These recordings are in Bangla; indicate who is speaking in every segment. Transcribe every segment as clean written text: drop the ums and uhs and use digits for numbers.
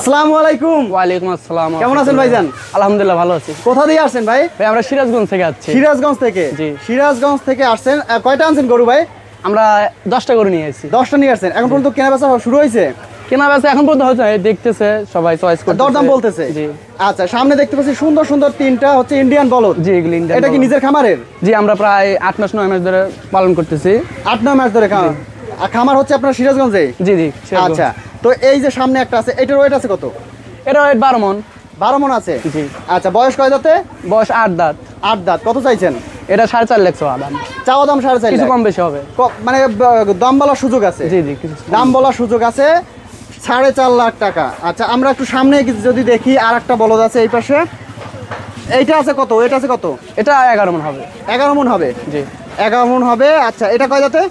Speaker 1: আসসালামু আলাইকুম।
Speaker 2: ওয়ালাইকুম আসসালাম।
Speaker 1: কেমন আছেন ভাইজান?
Speaker 2: আলহামদুলিল্লাহ ভালো আছি।
Speaker 1: কোথা দিয়ে আসছেন ভাই?
Speaker 2: ভাই আমরা সিরাজগঞ্জ থেকে আসছি।
Speaker 1: সিরাজগঞ্জ থেকে?
Speaker 2: জি।
Speaker 1: সিরাজগঞ্জ থেকে আসছেন। কয়টা আনছেন গরু ভাই?
Speaker 2: আমরা 10টা গরু নিয়ে এসেছি।
Speaker 1: 10টা নিয়ে আসছেন। এখন পর্যন্ত কেনা বেচা শুরু হয়েছে?
Speaker 2: কেনা বেচা এখন পর্যন্ত হচ্ছে না, দেখতেছে সবাই চয়েস করতেছে,
Speaker 1: দরদাম বলতেছে।
Speaker 2: জি।
Speaker 1: আচ্ছা, সামনে দেখতে পাচ্ছি সুন্দর সুন্দর তিনটা হচ্ছে ইন্ডিয়ান বলদ।
Speaker 2: জি, এগুলো ইন্ডিয়ান।
Speaker 1: এটা কি নিজের খামারের?
Speaker 2: জি, আমরা প্রায় 8 মাস 9 মাস ধরে পালন করতেছি।
Speaker 1: 8-9 মাস ধরে খামার। খামার হচ্ছে আপনার সিরাজগঞ্জে?
Speaker 2: জি জি।
Speaker 1: আচ্ছা, তো এই যে সামনে একটা আছে, এটার ওয়েট আছে কত?
Speaker 2: এটা ওয়েট 12 মণ।
Speaker 1: 12 মণ আছে?
Speaker 2: জি।
Speaker 1: আচ্ছা, বয়স কয় দাঁতে?
Speaker 2: বয়স 8 দাঁত।
Speaker 1: 8 দাঁত। কত চাইছেন?
Speaker 2: এটা 4.5 লাখ দাম।
Speaker 1: চাওয়া দাম 4.5
Speaker 2: কিছু
Speaker 1: লাখ?
Speaker 2: কম বেশি হবে।
Speaker 1: মানে দাম বলার সুযোগ আছে?
Speaker 2: জি জি, কিছু
Speaker 1: দাম বলার সুযোগ আছে। 4.5 লাখ টাকা। আচ্ছা, আমরা একটু সামনে যদি দেখি, আর একটা বলদ আছে এই পাশে। এইটা আছে কত? এটা আছে কত?
Speaker 2: এটা 11 মণ হবে।
Speaker 1: 11 মণ হবে?
Speaker 2: জি।
Speaker 1: 11 মণ হবে। আচ্ছা, এটা কয় দাঁতে?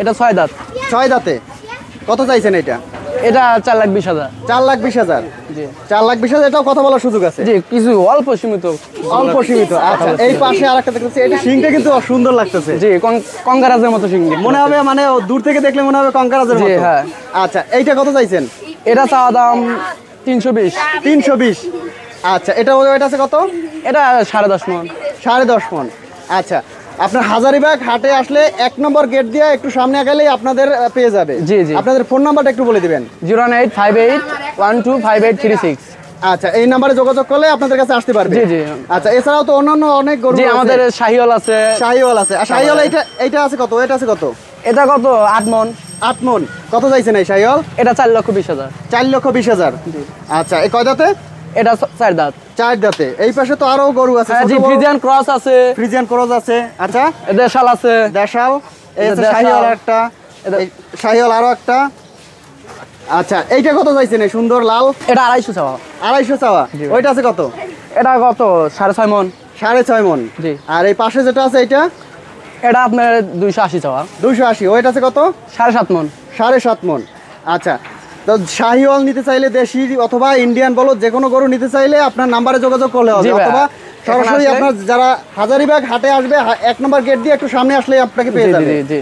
Speaker 2: এটা 6 দাঁত।
Speaker 1: 6 দাঁতে। কত চাইছেন এটা?
Speaker 2: এটা 4,20,000।
Speaker 1: 4,20,000?
Speaker 2: জি।
Speaker 1: 4,20,000। এটাও কথা বলার সুযোগ আছে?
Speaker 2: জি, কিছু অল্প সীমিত।
Speaker 1: অল্প সীমিত। আচ্ছা, এই পাশে আরেকটা দেখতেছি, এটা শিংটা কিন্তু সুন্দর লাগতেছে।
Speaker 2: জি, কঙ্কারাজের মতো সিং
Speaker 1: মনে হবে, মানে দূর থেকে দেখলে মনে হবে কঙ্কারাজের
Speaker 2: জি,
Speaker 1: মতো।
Speaker 2: হ্যাঁ।
Speaker 1: আচ্ছা, এইটা কত চাইছেন?
Speaker 2: এটা চাওয়া দাম 320।
Speaker 1: 320? আচ্ছা, এটা ওয়েট আছে কত?
Speaker 2: এটা 10.5 মণ।
Speaker 1: 10.5 মণ। আচ্ছা, আপনার হাজারীবাগ হাটে আসলে 1 নম্বর গেট দিয়ে একটু সামনে গেলেই আপনাদের পেয়ে যাবে।
Speaker 2: জি জি।
Speaker 1: আপনাদের ফোন নাম্বারটা একটু বলে দিবেন।
Speaker 2: 09858125836।
Speaker 1: আচ্ছা, এই নাম্বারে যোগাযোগ করলে আপনাদের কাছে আসতে পারবে?
Speaker 2: জি জি।
Speaker 1: আচ্ছা, এছাড়াও তো অন্যান্য অনেক গরু
Speaker 2: জি,
Speaker 1: আছে।
Speaker 2: আমাদের শাহিওয়াল আছে।
Speaker 1: শাহিওয়াল আছে। আর শাহিওয়াল এইটা আছে কত? এটা আছে কত?
Speaker 2: এটা কত? 8 মণ।
Speaker 1: 8 মণ। কত চাইছেন এই শাহিওয়াল?
Speaker 2: এটা 4,20,000।
Speaker 1: 4,20,000?
Speaker 2: জি।
Speaker 1: আচ্ছা, এই কয় দাঁতে?
Speaker 2: এটা 4 দাঁত।
Speaker 1: 4 দাঁতে। এই পাশে তো আরো গরু আছে।
Speaker 2: হ্যাঁ জি, ফ্রিজিয়ান ক্রস আছে।
Speaker 1: ফ্রিজিয়ান ক্রস আছে। আচ্ছা,
Speaker 2: দেশাল আছে।
Speaker 1: দেশাল। এই আছে
Speaker 2: দেশাল।
Speaker 1: শাহিওয়াল একটা। এই শাহিওয়াল আরো একটা। আচ্ছা, এইটা কত চাইছেন এই সুন্দর লাল?
Speaker 2: এটা 250 চাওয়া।
Speaker 1: 250 চাওয়া? ওইটা আছে কত?
Speaker 2: এটা কত? 6.5 মণ।
Speaker 1: 6.5 মণ?
Speaker 2: জি।
Speaker 1: আর এই পাশে যেটা আছে এইটা?
Speaker 2: এটা আপনার 280 চাওয়া।
Speaker 1: 280। ওইটা আছে কত?
Speaker 2: 7.5 মণ।
Speaker 1: 7.5 মণ। আচ্ছা, তো শাহিওয়াল নিতে চাইলে, দেশি অথবা ইন্ডিয়ান বলো, যে কোনো গরু নিতে চাইলে আপনার নাম্বারে যোগাযোগ করলে হবে,
Speaker 2: জি ভাই।
Speaker 1: অথবা সরাসরি আপনার যারা হাজারীবাগ হাটে আসবে 1 নম্বর গেট দিয়ে একটু সামনে আসলে আপনাকে পেয়ে
Speaker 2: জি
Speaker 1: যাবে।
Speaker 2: জি জি।